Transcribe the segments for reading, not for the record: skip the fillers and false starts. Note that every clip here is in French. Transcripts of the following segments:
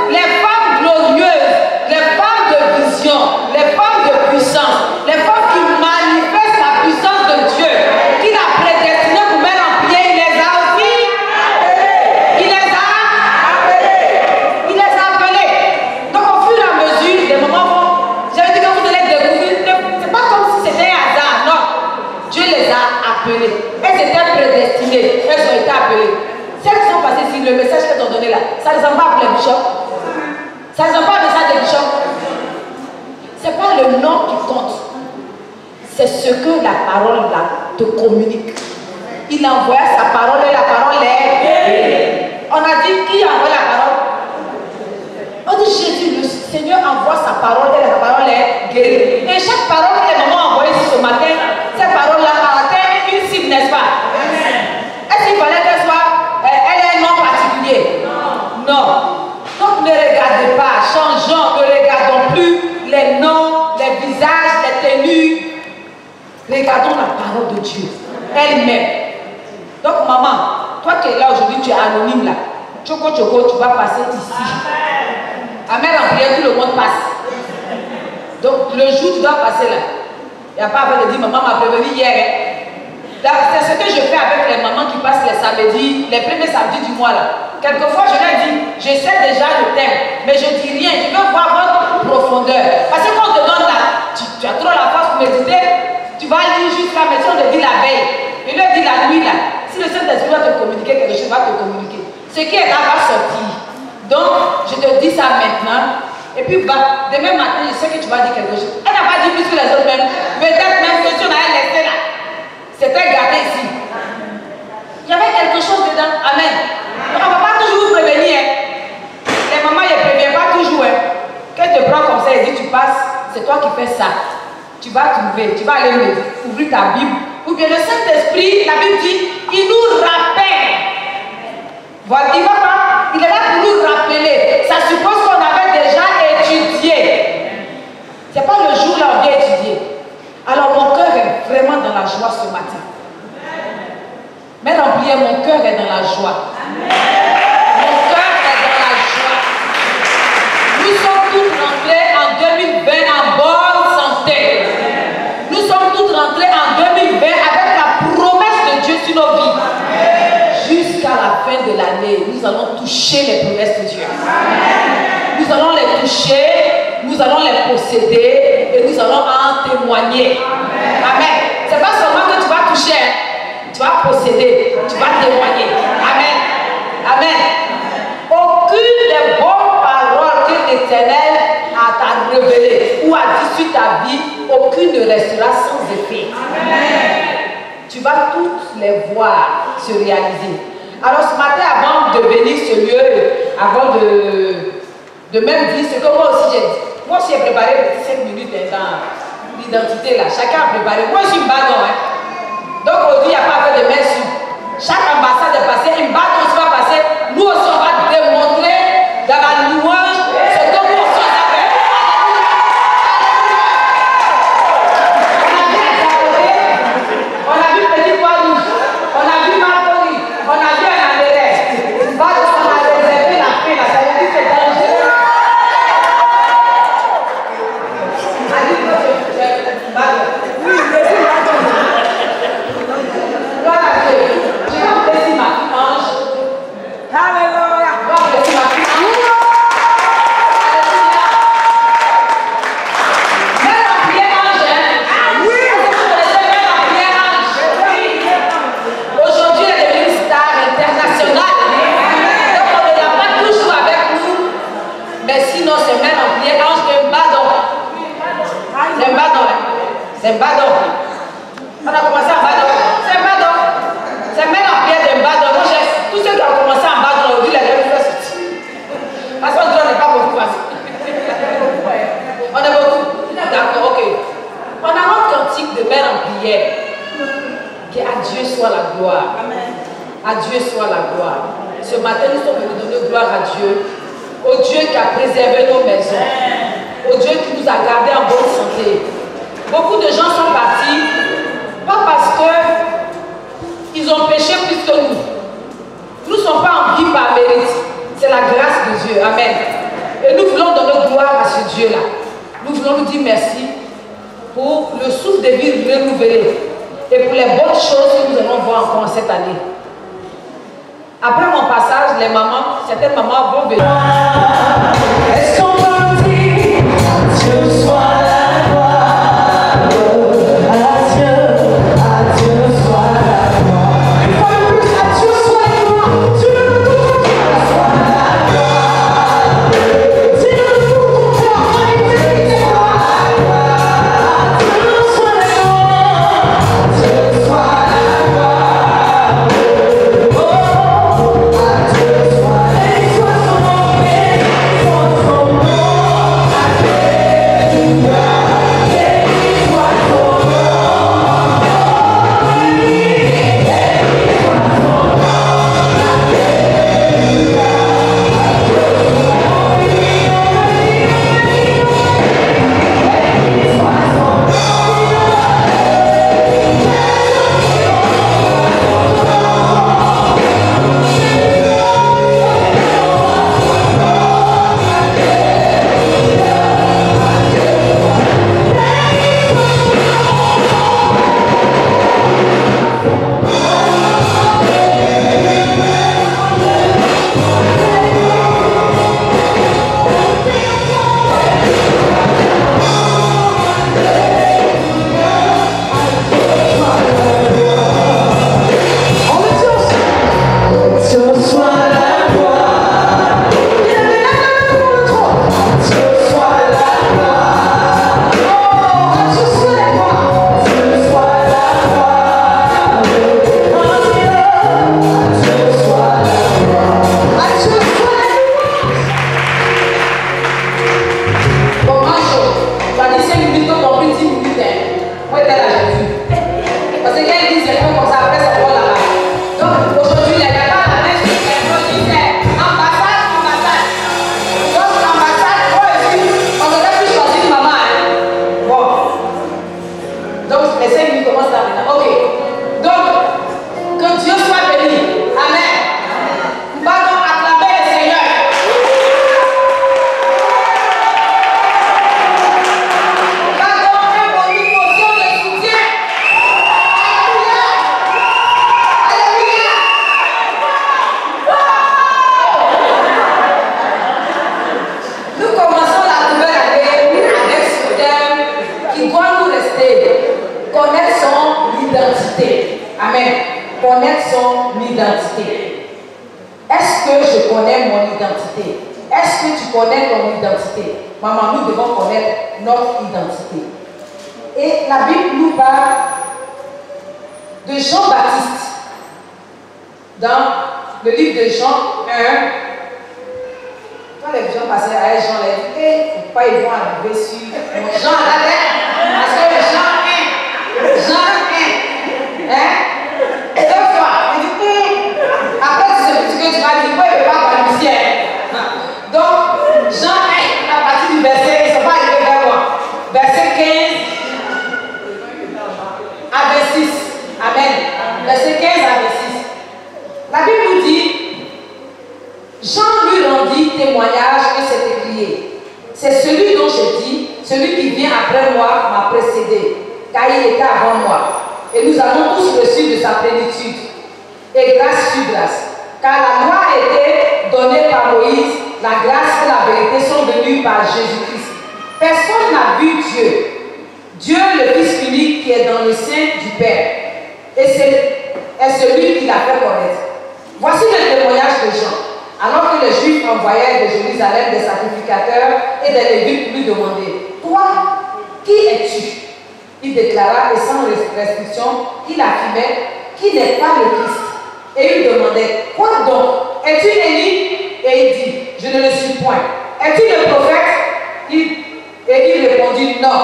Les femmes glorieuses Ça ne sont pas de ça des gens. Ce n'est pas le nom qui compte. C'est ce que la parole là te communique. Il a envoyé sa parole et la parole est. On a dit qui envoie la parole? On dit Jésus, le Seigneur envoie sa parole et la parole est guérie. Et chaque parole que les mamans ont envoyée ce matin, cette parole-là a atteint une cible, n'est-ce pas? Est-ce qu'il fallait qu'elle soit, elle ait un nom particulier? Non. Donc ne regardez pas, changeons, ne regardons plus les noms, les visages, les tenues. Regardons la parole de Dieu, elle-même. Donc maman, toi qui es là aujourd'hui, tu es anonyme là. Choco, tu vas passer ici. Amen, en prière, tout le monde passe. Donc le jour tu dois passer là. Il n'y a pas besoin de dire, maman m'a prévenu hier. C'est ce que je fais avec les mamans qui passent les samedis, les premiers samedis du mois là. Quelquefois je leur dis, je sais déjà le thème, mais je ne dis rien, je veux voir votre profondeur. Parce que quand on te donne là, tu as trop la force pour méditer, tu vas lire jusqu'à mais si on te dit la veille, je leur dis la nuit là, si le Saint-Esprit va te communiquer quelque chose, va te communiquer. Ce qui est là va sortir. Donc je te dis ça maintenant, et puis bah, demain matin, je sais que tu vas dire quelque chose. Elle n'a pas dit plus que les autres même, peut-être même que tu en as laissé là. C'était gardé ici. Il y avait quelque chose dedans. Amen. Donc on ne va pas toujours vous prévenir. Les mamans ne préviennent pas toujours. Qu'elle te prend comme ça et dit tu passes, c'est toi qui fais ça. Tu vas trouver, tu vas aller ouvrir ta Bible. Ou bien le Saint-Esprit, la Bible dit, il nous rappelle. Voilà, il va pas, il est là pour nous rappeler. Ça suppose qu'on avait déjà étudié. Ce n'est pas le jour là où on vient étudier. Alors mon cœur est vraiment dans la joie ce matin. Mais en prière, mon cœur est dans la joie. Mon cœur est dans la joie. Nous sommes tous rentrés en 2020 en bonne santé. Nous sommes tous rentrés en 2020 avec la promesse de Dieu sur nos vies. Jusqu'à la fin de l'année, nous allons toucher les promesses de Dieu. Nous allons les toucher, nous allons les posséder et nous allons en témoigner. Amen. Ce n'est pas seulement que tu vas toucher, tu vas posséder, tu vas témoigner. Amen. Amen. Aucune des bonnes paroles que l'Éternel t'a révélées ou a dit sur ta vie, aucune ne restera sans effet. Amen. Tu vas toutes les voir se réaliser. Alors ce matin, avant de venir ce lieu, avant de même dire ce que moi aussi j'ai dit, moi aussi j'ai préparé 5 minutes dans l'identité là, chacun a préparé. Moi je suis badon, hein. Donc aujourd'hui il n'y a pas fait de main sur. Chaque ambassade est passée, une badon aussi va passer. Nous aussi on va démontrer dans la louange ce que nous aussi on a fait. On a vu Petit Pois Rouge, on a vu Marconi, on a vu un André. Badon on a réservé la paix là, ça veut dire que c'est dangereux. C'est un badon. On a commencé en badon. C'est un badon. C'est même en prière d'un badon. Moi, tous ceux qui ont commencé en badon, aujourd'hui, les gens vont sortir. Parce qu'on dit on n'est pas beaucoup facile. On est beaucoup. D'accord, ok. On a notre cantique de mère en prière. Que à Dieu soit la gloire. Amen. À Dieu soit la gloire. Ce matin, nous sommes venus donner gloire à Dieu. Au Dieu qui a préservé nos maisons. Au Dieu qui nous a gardés en bonne santé. Beaucoup de gens sont partis, pas parce qu'ils ont péché plus que nous. Nous ne sommes pas en vie par mérite. C'est la grâce de Dieu. Amen. Et nous voulons donner gloire à ce Dieu-là. Nous voulons lui dire merci pour le souffle de vie renouvelé et pour les bonnes choses que nous allons voir encore cette année. Après mon passage, les mamans, certaines mamans vont venir. Est-ce qu'on peut dire Dieu soit la gloire? Dieu Amen. Connaître son identité. Est-ce que je connais mon identité? Est-ce que tu connais ton identité? Maman, nous devons connaître notre identité. Et la Bible nous parle de Jean-Baptiste. Dans le livre de Jean 1, quand les gens passaient à Jean, ils disaient, pourquoi ils vont arriver sur mon Jean là, parce que le Jean 1, et deux fois, il dit, après ce que tu vas dire, pourquoi il ne peut pas balbutier? Donc, Jean 1, à partir du verset, ils ne sont pas arrivés vers moi. Verset 15 à 26. Amen. Verset 15 à 26. La Bible nous dit, Jean lui rendit témoignage et s'est écrié. C'est celui dont je dis, celui qui vient après moi m'a précédé, car il était avant moi. Et nous avons tous reçu de sa plénitude, et grâce sur grâce. Car la loi a été donnée par Moïse, la grâce et la vérité sont venues par Jésus-Christ. Personne n'a vu Dieu. Dieu, le Fils unique qui est dans le sein du Père. Et c'est celui qui l'a fait connaître. Voici le témoignage de Jean. Alors que les Juifs envoyaient de Jérusalem des sacrificateurs et des Lévites lui demandaient, toi, qui es-tu? Il déclara, et sans restriction, qu'il affirmait qu'il n'est pas le Christ. Et il demandait, quoi donc? Es-tu Élie? Et il dit, je ne le suis point. Es-tu le prophète? Et il répondit, non.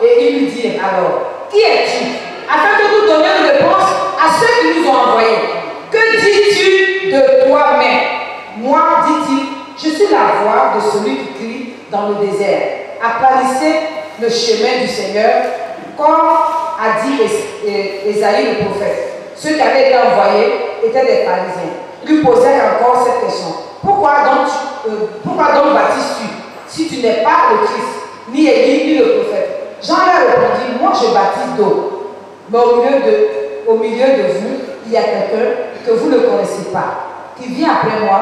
Et il lui dit, alors, qui es-tu? Afin de nous donner une réponse à ceux qui nous ont envoyés. Que dis-tu de toi-même? Moi, dit-il, je suis la voix de celui qui crie dans le désert. Aplanissez le chemin du Seigneur, comme a dit Ésaïe le prophète. Ceux qui avaient été envoyés étaient des pharisiens. Ils lui posèrent encore cette question. Pourquoi donc baptises-tu si tu n'es pas le Christ, ni Élie, ni le prophète? Jean leur répondit, moi je baptise d'eau, mais au milieu de vous, il y a quelqu'un que vous ne connaissez pas, qui vient après moi.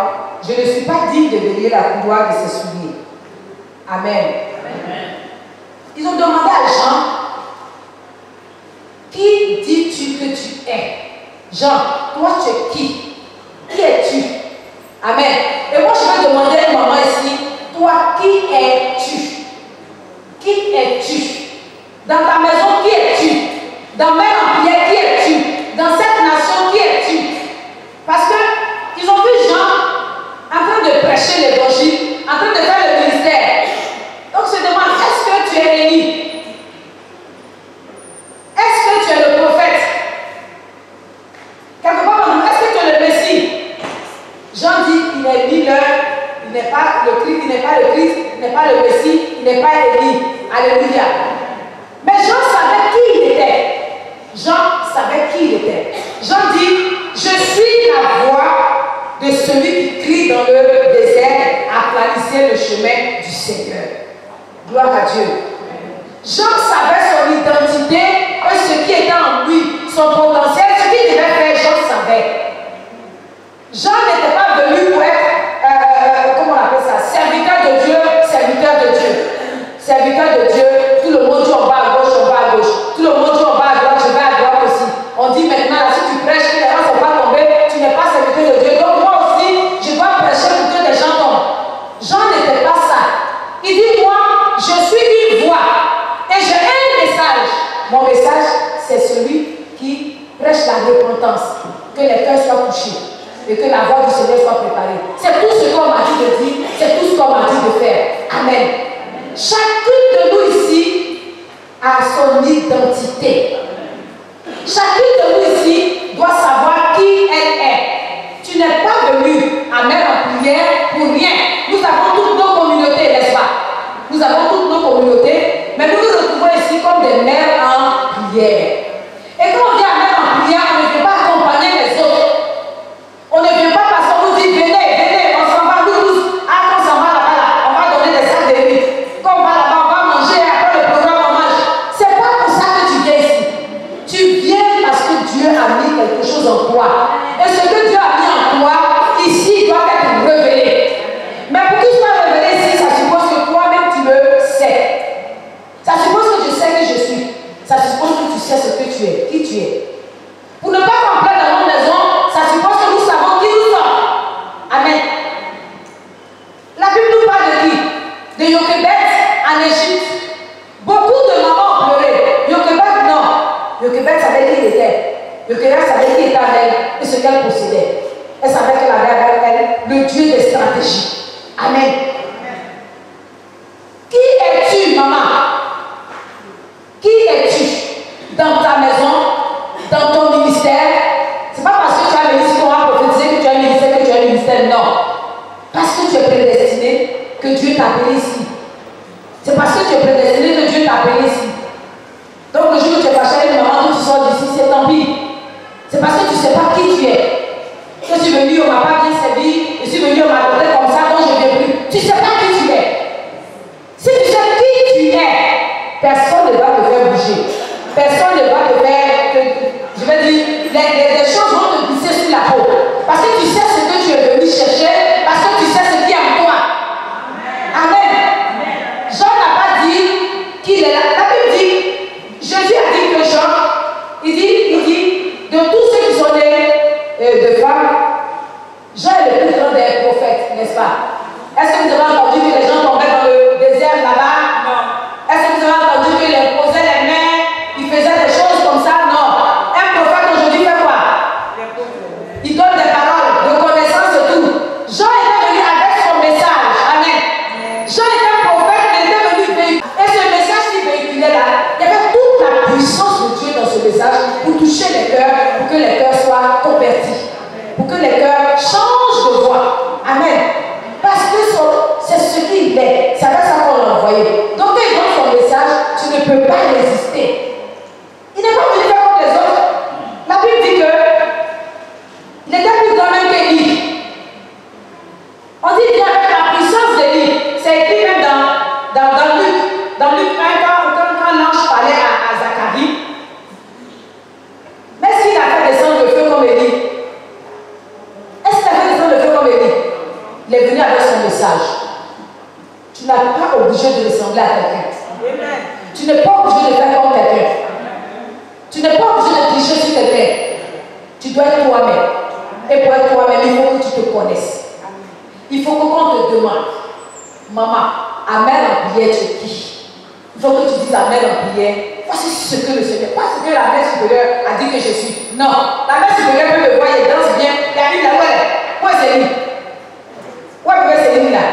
Je ne suis pas digne de délier la coudoir de ses souliers. Amen. Amen. Ils ont demandé à Jean, qui dis-tu que tu es? Jean, toi tu es qui? Qui es-tu? Amen. Et moi je vais demander à une maman ici, toi qui es-tu? Qui es-tu? Dans ta maison, qui es-tu? Dans Mère en prière, qui es-tu? Dans cette nation, qui es-tu? Parce que ils ont vu Jean en train de prêcher l'évangile, en train de faire le ministère. Donc se demande, est-ce que tu es Élie? Est-ce que tu es le prophète? Quelque part, est-ce que tu es le Messie? Jean dit, il n'est ni l'un, il n'est pas le Christ, il n'est pas le Christ, il n'est pas le Messie, il n'est pas Élie. Alléluia. Mais Jean savait qui il était. Jean savait qui il était. Jean dit, je suis la voix de celui qui crie dans le désert, aplanissez le chemin du Seigneur. Gloire à Dieu. Jean savait son identité et ce qui était en lui, son potentiel, ce qu'il devait faire, Jean savait. Jean n'était pas venu pour être, comment on appelle ça, serviteur de Dieu, serviteur de Dieu. Serviteur de Dieu, tout le monde dit on va à gauche, on va à gauche. Tout le monde dit on va à droite, je vais à droite aussi. On dit maintenant, si tu prêches, que les gens ne sont pas tombés, tu n'es pas serviteur de Dieu. Donc moi aussi, je dois prêcher pour que les gens tombent. Jean n'était pas ça. Il dit, moi, je suis une voix et j'ai un message. Mon message, c'est celui qui prêche la repentance, que les cœurs soient touchés et que la voix du Seigneur soit préparée. C'est tout ce qu'on m'a dit de dire, c'est tout ce qu'on m'a dit de faire. Amen. Chacune de nous ici a son identité. Chacune de nous ici doit savoir qui elle est. Tu n'es pas venu à Mère en prière pour rien. Nous avons toutes nos communautés, n'est-ce pas? Nous avons toutes nos communautés, mais nous nous retrouvons ici comme des mères en prière. Et quand on vient à Mère en prière, on ne vient pas accompagner les autres. On ne vient pas parce qu'on nous dit venez, venez, on s'en va nous tous. Ah, quand on s'en va là-bas, là, on va donner des sacs de riz. Quand on va là-bas, on va manger, après le programme, on mange. C'est pas pour ça que tu viens ici. Tu viens parce que Dieu a mis quelque chose en toi. Et ce que Dieu a mis en toi, ici, doit être révélé. Mais pour qu'il soit révélé ici, ça suppose que toi-même tu le sais. Ça suppose que je sais que je suis. Ça suppose que tu sais ce que Jochebed en Égypte. Beaucoup de mamans ont pleuré. Jochebed, non. Jochebed savait qui il était. Jochebed savait qui était avec elle et ce qu'elle possédait. Elle savait qu'elle avait avec elle le Dieu des stratégies. Amen. Qui es-tu, maman? Qui es-tu dans ta maison, dans ton ministère? Ce n'est pas parce que tu as un ministère qu'on va prophétiser que tu as un ministère, que tu as un ministère. Non. Parce que tu es prédestiné que Dieu t'a appelé ici. C'est parce que tu es prédestiné que Dieu t'a appelé ici. Donc le jour où tu es fâché avec une maman, que tu sors d'ici, c'est tant pis. C'est parce que tu ne sais pas qui tu es. Je suis venu, on ne m'a pas bien servi. Je suis venu, on m'a traité comme ça, donc je ne viens plus. Tu ne sais pas qui tu es. Si tu sais qui tu es, personne ne va te faire bouger. Personne ne va te faire, je vais dire, les choses vont te glisser sur la peau. Parce que tu sais ce que tu es venu chercher, parce que tu sais ce qui est en toi. Amen. Jean n'a pas dit qu'il est là. La Bible dit, Jésus a dit que Jean, il dit, de tous ceux qui sont nés de femmes, Jean est le plus grand des prophètes, n'est-ce pas? Est-ce que vous avez entendu que les gens tombaient dans le désert là-bas? Non. Est-ce que vous avez entendu qu'il imposait les mains, il faisait des choses comme ça? Non. Un prophète aujourd'hui fait quoi? Il donne des paroles de connaissance et tout. Jean était venu avec son message. Amen. Jean était un prophète, il était venu véhiculer. Et ce message qu'il véhiculait là, il y avait toute la puissance de Dieu dans ce message pour toucher les cœurs, pour que les cœurs soient convertis, pour que les cœurs changent de voie. Amen. Parce que c'est ce qu'il est. C'est avec ça qu'on l'a envoyé. Donc, quand il donne son message, tu ne peux pas résister. Il n'est pas venu faire comme les autres. La Bible dit que il était plus grand même qu'Élie. On dit bien avec la puissance d'Élie. C'est écrit même dans Luc. Dans Luc 1, quand l'ange parlait à Zacharie. Mais s'il a fait descendre le feu comme Élie, est-ce qu'il a fait descendre le feu comme Élie? Il est venu avec son message. Tu n'es pas obligé de ressembler à quelqu'un. Tu n'es pas obligé de faire comme quelqu'un. Tu n'es pas obligé de tricher sur quelqu'un. Tu dois être toi-même. Et pour être toi-même, il faut que tu te connaisses. Il faut qu'on te demande, maman, Amen en prière, tu es qui? Il faut que tu dises Amen en prière. Voici ce que le Seigneur, pas ce que la mère supérieure a dit que je suis. Non, la mère supérieure peut me voir, elle danse bien. Il y a une là, où est Céline? Où est Céline là?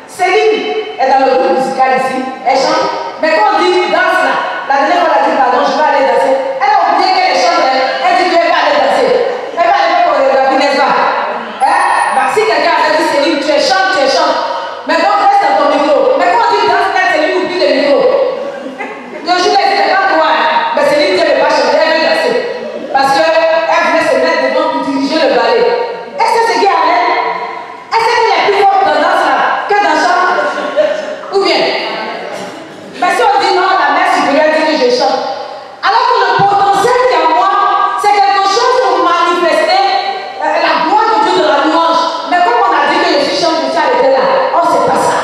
Céline est dans le groupe musical ici, elle chante. Mais quand on dit danse là, la dernière fois elle a dit pardon, je vais aller danser. Elle a oublié qu'elle chante, elle dit qu'elle va aller danser. Elle va aller faire chorégraphie, n'est-ce pas? Bah, si quelqu'un avait dit Céline, tu es chante. Mais quand reste dans ton micro. Mais quand on dit danse, Céline oublie le micro. Le jour là, c'est pas toi, mais Céline dit elle ne veut pas chanter, elle veut danser. Parce qu'elle voulait se mettre devant pour diriger le ballet. Est-ce que c'est qui a l'air? Est-ce qu'elle est plus forte dans danse là que dans chant? Ou bien? Mais si on dit non, la mère supérieure dit que je chante. Alors que le potentiel qui est en moi, c'est quelque chose pour manifester la gloire de Dieu de la louange. Mais comme on a dit que je suis chante, je suis arrêté là. Oh, c'est pas ça.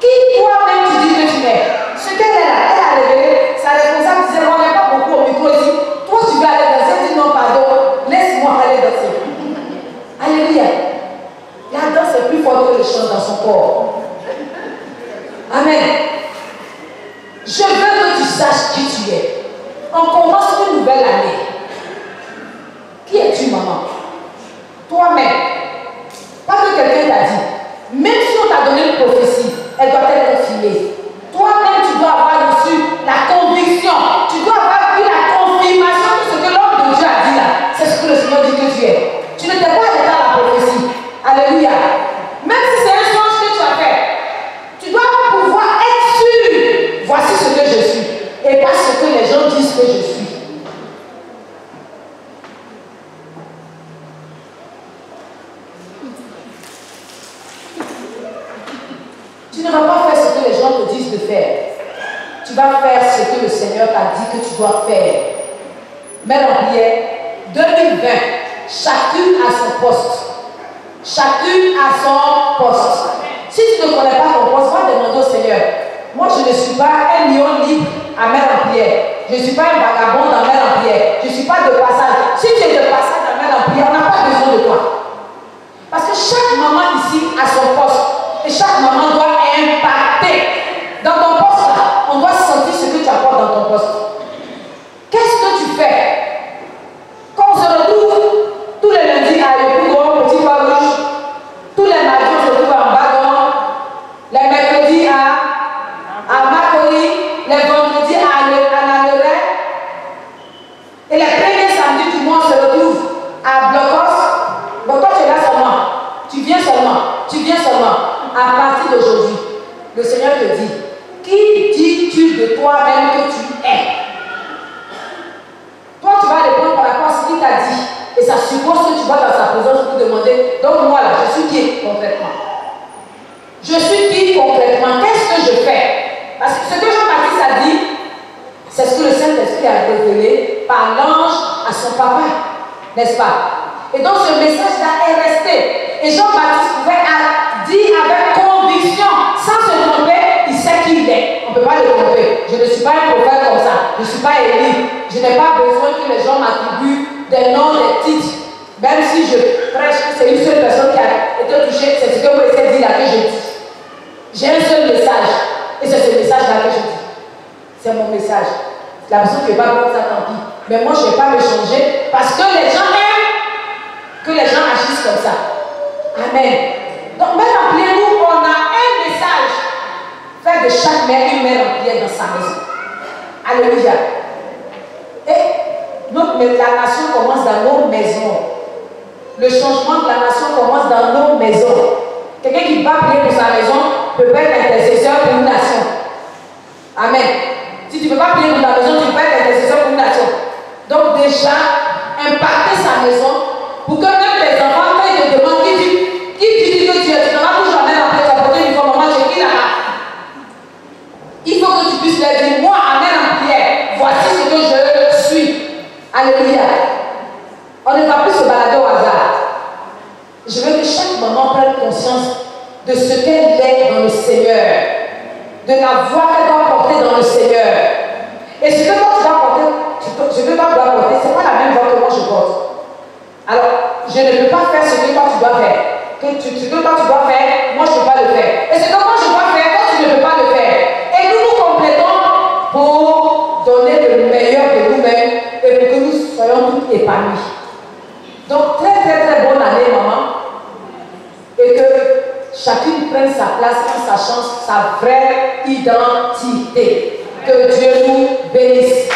Qui toi-même tu dis que tu es? Ce qu'elle est là, elle a révélé, sa responsable disait, on n'est pas beaucoup au micro ici. Toi, tu veux aller danser, dis non, pardon, laisse-moi aller danser. Alléluia. La danse est plus forte que le chant dans son corps. Amen. Je veux que tu saches qui tu es. On commence une nouvelle année. Qui es-tu, maman? Toi-même. Pas que quelqu'un t'a dit. Même si on t'a donné une prophétie, elle doit être confirmée. Toi-même, tu dois avoir reçu la conviction. Tu dois avoir eu la confirmation de ce que l'homme de Dieu a dit là. C'est ce que le Seigneur dit que tu es. Tu ne t'es pas arrêté à la prophétie. Alléluia. Même si c'est un songe que tu as fait, tu dois pouvoir être sûr. Voici ce que je suis. Et pas ce que les gens disent que je suis. Tu ne vas pas faire ce que les gens te disent de faire. Tu vas faire ce que le Seigneur t'a dit que tu dois faire. Mère en prière, 2020, chacune a son poste. Chacune a son poste. Si tu ne connais pas ton poste, va demander au Seigneur. Moi, je ne suis pas un lion libre à Mère en prière. Je ne suis pas un vagabond dans Mère en prière. Je ne suis pas de passage. Si tu es de passage dans Mère en prière, on n'a pas besoin de toi. Parce que chaque maman ici a son poste. Et chaque maman doit impacter Seigneur te dit, qui dis-tu de toi-même que tu es? Toi, tu vas répondre par rapport à ce qu'il t'a dit. Et ça suppose que tu vas dans sa présence pour demander, donc moi là, je suis qui concrètement? Je suis qui concrètement? Qu'est-ce que je fais? Parce que ce que Jean-Baptiste a dit, c'est ce que le Saint-Esprit a révélé par l'ange à son papa, n'est-ce pas? Et donc ce message-là est resté. Et Jean-Baptiste pouvait dire avec conviction, sans se tromper, il sait qui il est. On ne peut pas le tromper. Je ne suis pas un prophète comme ça. Je ne suis pas Élie. Je n'ai pas besoin que les gens m'attribuent des noms, des titres. Même si je prêche que c'est une seule personne qui a été touchée, c'est ce que vous essayez de dire là que je dis. J'ai un seul message. Et c'est ce message-là que je dis. C'est mon message. La personne qui ne veut pas voir ça, tant pis. Mais moi, je ne vais pas me changer parce que les gens aiment que les gens agissent comme ça. Amen. Donc, même en prière, on a un message. Faire de chaque mère une mère en prière dans sa maison. Alléluia. Et la nation commence dans nos maisons. Le changement de la nation commence dans nos maisons. Quelqu'un qui va prier pour sa maison peut être intercesseur pour une nation. Amen. Si tu ne peux pas prier pour ta maison, tu peux être intercesseur pour une nation. Donc déjà, impacter sa maison pour que même les enfants, quand ils te demandent qui dit que tu es, tu n'auras toujours jamais appelé ta portée une fois, maman, j'ai qui là-bas? Il faut que tu puisses leur dire, moi, amen en prière, voici ce que je suis. Alléluia. On ne va plus se balader au hasard. Je veux que chaque maman prenne conscience de ce qu'elle est dans le Seigneur, de la voix qu'elle doit porter dans le Seigneur. Et ce que toi tu dois porter, ce que toi tu dois porter, ce n'est pas la même voix que moi je porte. Alors, je ne peux pas faire ce que toi tu dois faire. Ce que toi tu dois faire, moi je ne peux pas le faire. Et ce que moi je dois faire, toi tu ne peux pas le faire. Et nous nous complétons pour donner le meilleur de nous-mêmes et pour que nous soyons tous épanouis. Donc, très très très bonne année, maman. Et que chacune prenne sa place en sachant sa vraie identité. Que Dieu nous bénisse.